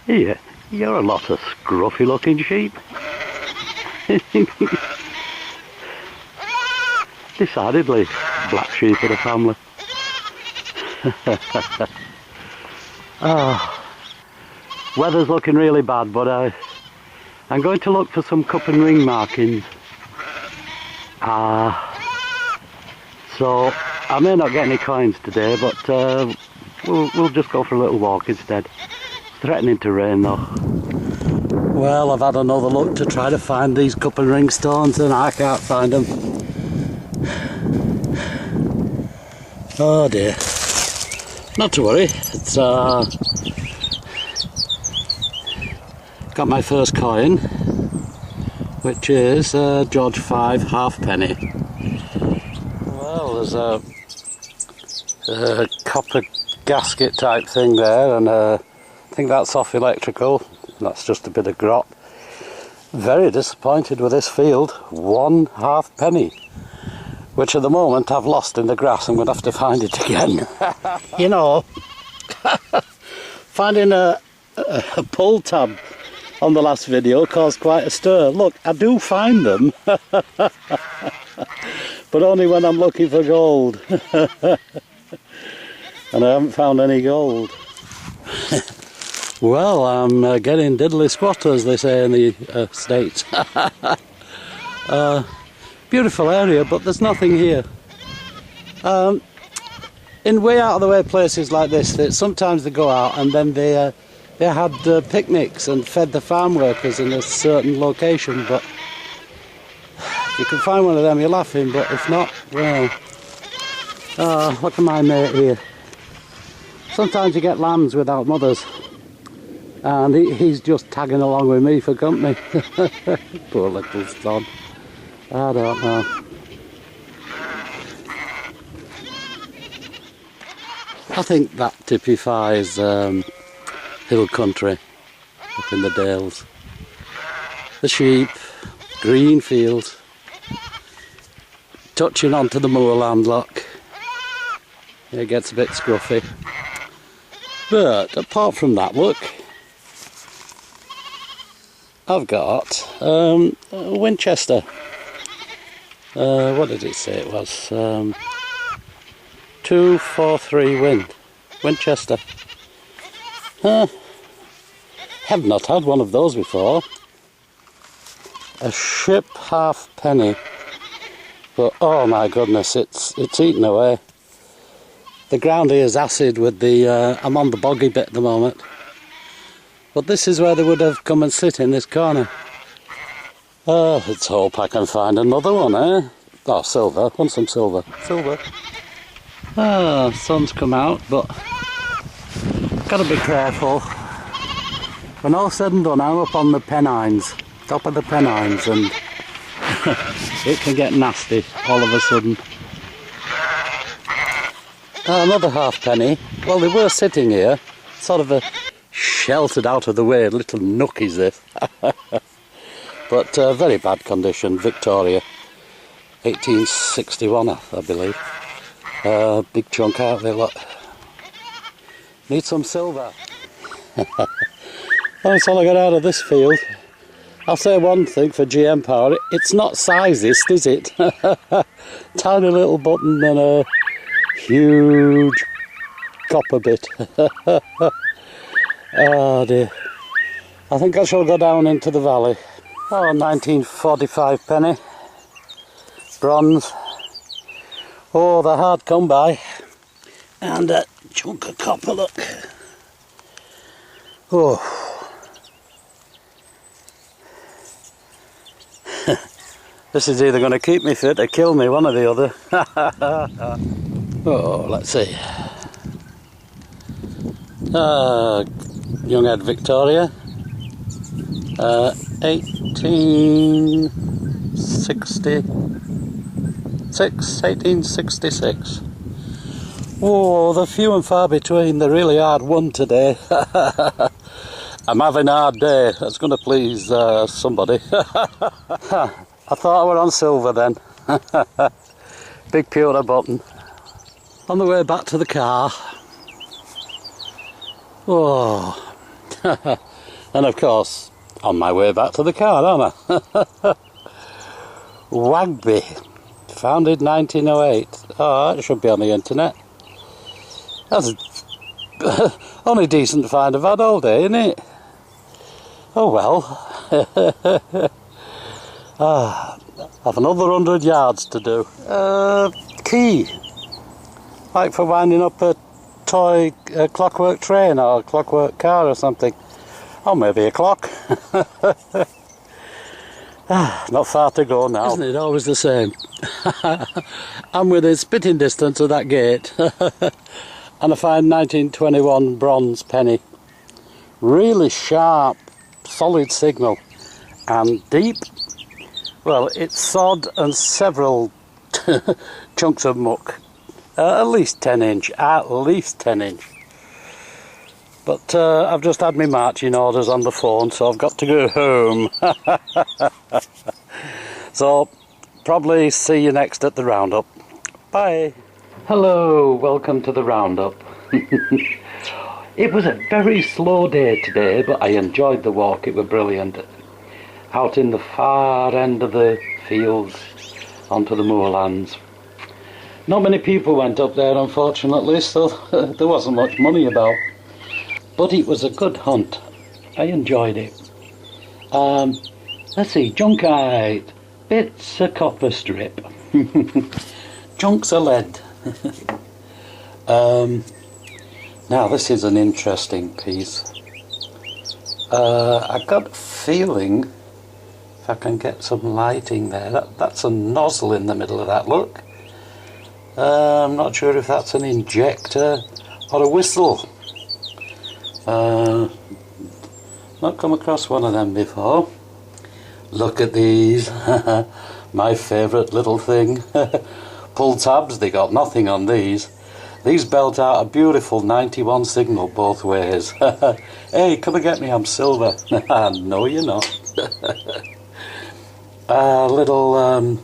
Here, you're a lot of scruffy looking sheep. Decidedly black sheep of the family. Weather's looking really bad, but I'm going to look for some cup and ring markings. So I may not get any coins today, but we'll just go for a little walk instead. It's threatening to rain though. Well, I've had another look to try to find these cup and ring stones and I can't find them. Oh dear. Not to worry, it's got my first coin, which is George 5 halfpenny. Well, there's a copper gasket type thing there, and I think that's off electrical. That's just a bit of grot. Very disappointed with this field. 1 halfpenny, which at the moment I've lost in the grass. I'm going to have to find it again. You know, finding a pull tab on the last video caused quite a stir. Look, I do find them, but only when I'm looking for gold. And I haven't found any gold. Well, I'm getting diddly squat, as they say in the States. Beautiful area, but there's nothing here. In way out of the way places like this, sometimes they go out and then they had picnics and fed the farm workers in a certain location, but if you can find one of them, you're laughing, but if not, well, look at my mate here. Sometimes you get lambs without mothers, and he's just tagging along with me for company. Poor little son. I don't know. I think that typifies hill country up in the dales. The sheep, green fields, touching onto the moorland lock. It gets a bit scruffy. But apart from that, look, I've got a Winchester. What did it say it was? 243 Winchester. Have not had one of those before. A ship halfpenny, but oh my goodness, it's eaten away. The ground here is acid with the. I'm on the boggy bit at the moment, but this is where they would have come and sit in this corner. Oh, let's hope I can find another one, eh? Oh, silver. Want some silver? Silver. Ah, sun's come out, but gotta be careful. When all said and done, I'm up on the Pennines, top of the Pennines, and it can get nasty all of a sudden. Another halfpenny. Well, they were sitting here, sort of a sheltered out of the way little nook is this. But very bad condition, Victoria, 1861 I believe. Big chunk out there, look. Need some silver. That's all I got out of this field. I'll say one thing for GM Power, it's not sizest, is it? Tiny little button and a huge copper bit. Oh dear. I think I shall go down into the valley. Oh, 1945 penny. Bronze. Oh, they're hard come by. And a chunk of copper, look. Oh. This is either going to keep me fit or kill me, one or the other. Oh, let's see. Young Head Victoria. 1866. Whoa, they're few and far between. They're really hard won today. I'm having a hard day. That's going to please somebody. I thought I were on silver then. Big pewter button. On the way back to the car. Oh, And of course, on my way back to the car, aren't I? WAGBI, founded 1908. Oh, that should be on the internet. That's only decent find I've had all day, isn't it? Oh well. I've another 100 yards to do. Key. Like for winding up a toy clockwork train or a clockwork car or something. Or maybe a clock. Not far to go now. Isn't it always the same? I'm within spitting distance of that gate. And I find 1921 bronze penny. Really sharp, solid signal. And deep. Well, it's sod and several chunks of muck. At least 10 inch. At least 10 inch. But I've just had my marching orders on the phone, so I've got to go home. So, probably see you next at the roundup. Bye. Hello, welcome to the roundup. It was a very slow day today, but I enjoyed the walk. It was brilliant. Out in the far end of the fields, onto the moorlands. Not many people went up there, unfortunately, so there wasn't much money about. But it was a good hunt. I enjoyed it. Let's see, junkite, bits of copper strip, chunks of lead. Now this is an interesting piece. I got a feeling, if I can get some lighting there, that's a nozzle in the middle of that, look. I'm not sure if that's an injector or a whistle. Not come across one of them before. Look at these. My favourite little thing. Pull tabs, they got nothing on these. These belt out a beautiful 91 signal both ways. Hey, come and get me, I'm silver. No, you're not. A little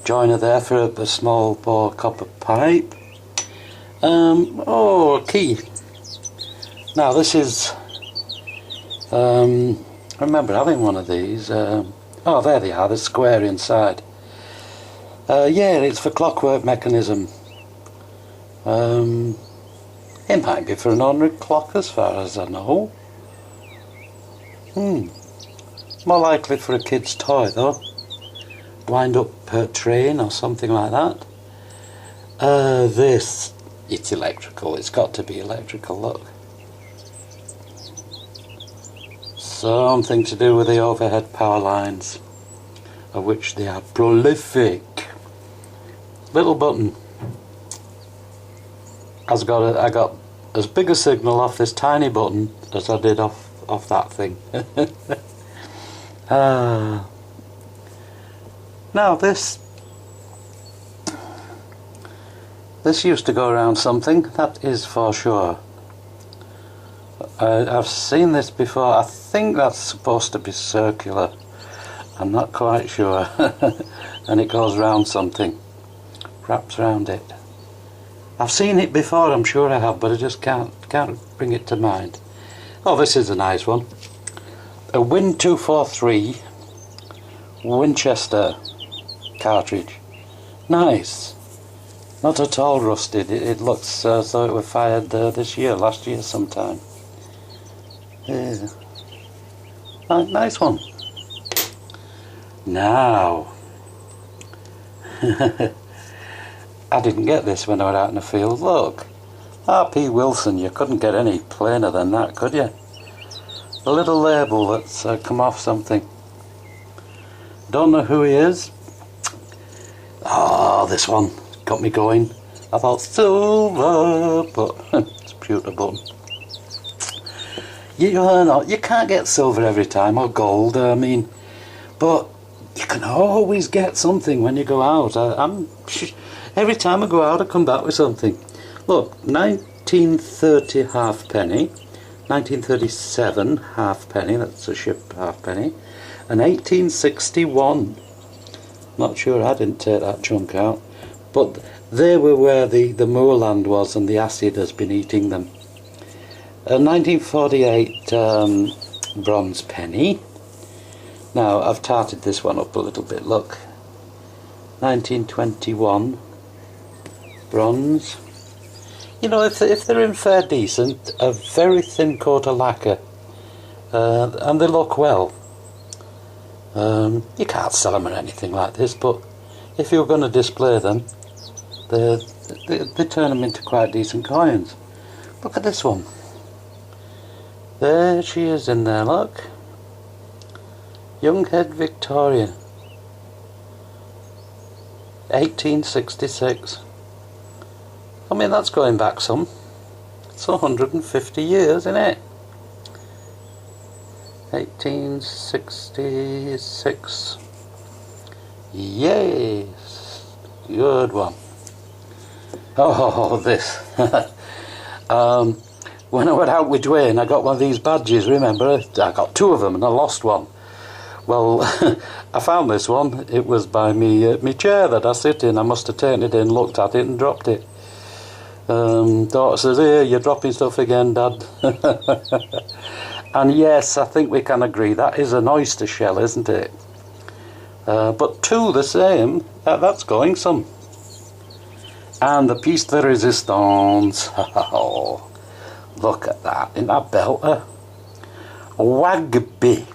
joiner there for a small bore copper pipe. Oh, a key. Now this is, I remember having one of these. Oh, there they are, they're square inside. Yeah, it's for clockwork mechanism. It might be for an ordinary clock as far as I know. More likely for a kid's toy though. Wind up per train or something like that. This, it's electrical, it's got to be electrical, look. Something to do with the overhead power lines, of which they are prolific. Little button. I got as big a signal off this tiny button as I did off that thing. Now this used to go around something, that is for sure. I've seen this before. I think that's supposed to be circular. I'm not quite sure. And it goes round something. Wraps round it. I've seen it before, I'm sure I have, but I just can't bring it to mind. Oh, this is a nice one. A Win 243 Winchester cartridge. Nice. Not at all rusted. It looks as though it were fired last year sometime. Yeah. Nice one. Now, I didn't get this when I was out in the field. Look, R.P. Wilson, you couldn't get any plainer than that, could you? A little label that's come off something. Don't know who he is. Oh, this one got me going. I thought silver, but it's a pewter button. You can't get silver every time, or gold, I mean, but you can always get something when you go out. Every time I go out I come back with something. Look, 1930 halfpenny, 1937 halfpenny, that's a ship halfpenny, and 1861. Not sure, I didn't take that chunk out, but they were where the moorland was and the acid has been eating them. 1948 bronze penny. Now I've tarted this one up a little bit, look. 1921 bronze. You know, if they're in fair decent, a very thin coat of lacquer, and they look well. You can't sell them or anything like this, but if you're going to display them, they turn them into quite decent coins. Look at this one. There she is in there, look. Younghead Victoria. 1866. I mean, that's going back some. It's 150 years, isn't it? 1866. Yes. Good one. Oh, this. When I went out with Dwayne, I got one of these badges, remember? I got two of them and I lost one. Well, I found this one. It was by me chair that I sit in. I must have taken it in, looked at it and dropped it. Daughter says, "Here, you're dropping stuff again, Dad." And yes, I think we can agree that is an oyster shell, isn't it? But two the same, that's going some. And the piece de resistance. Oh, look at that, in that belter. WAGBI,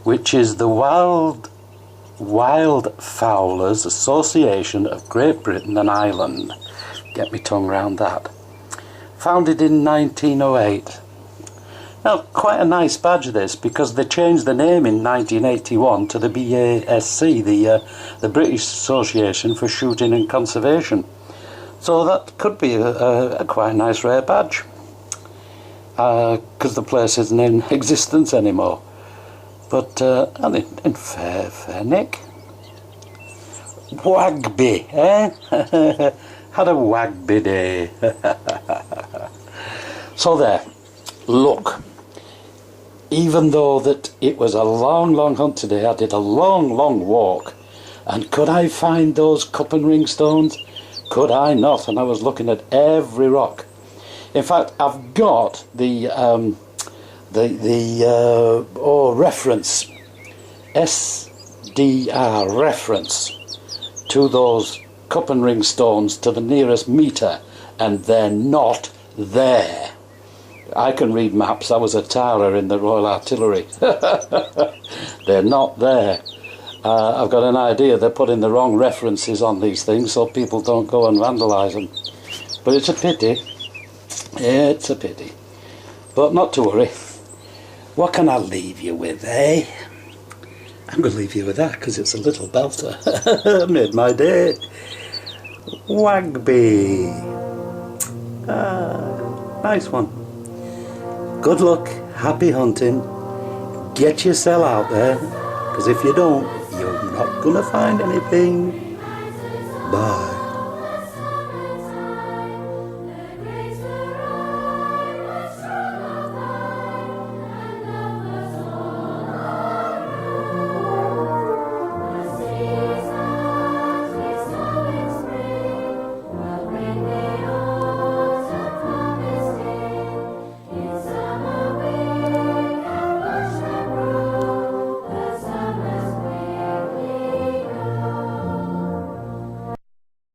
which is the Wildfowlers Association of Great Britain and Ireland. Get my tongue round that. Founded in 1908. Now, quite a nice badge this, because they changed the name in 1981 to the BASC, the British Association for Shooting and Conservation. So that could be a quite nice rare badge, because the place isn't in existence anymore. But and in fair nick. WAGBI, eh? Had a WAGBI day. So there, look. Even though that it was a long hunt today, I did a long walk, and could I find those cup and ring stones? Could I not? And I was looking at every rock. In fact, I've got the reference, SDR reference to those cup and ring stones to the nearest metre, and they're not there. I can read maps. I was a tarer in the Royal Artillery. They're not there. I've got an idea they're putting the wrong references on these things so people don't go and vandalise them. But it's a pity. Yeah, it's a pity. But not to worry. What can I leave you with, eh? I'm going to leave you with that because it's a little belter. Made my day. WAGBI. Nice one. Good luck, happy hunting. Get yourself out there, because if you don't, you're not going to find anything. Bye.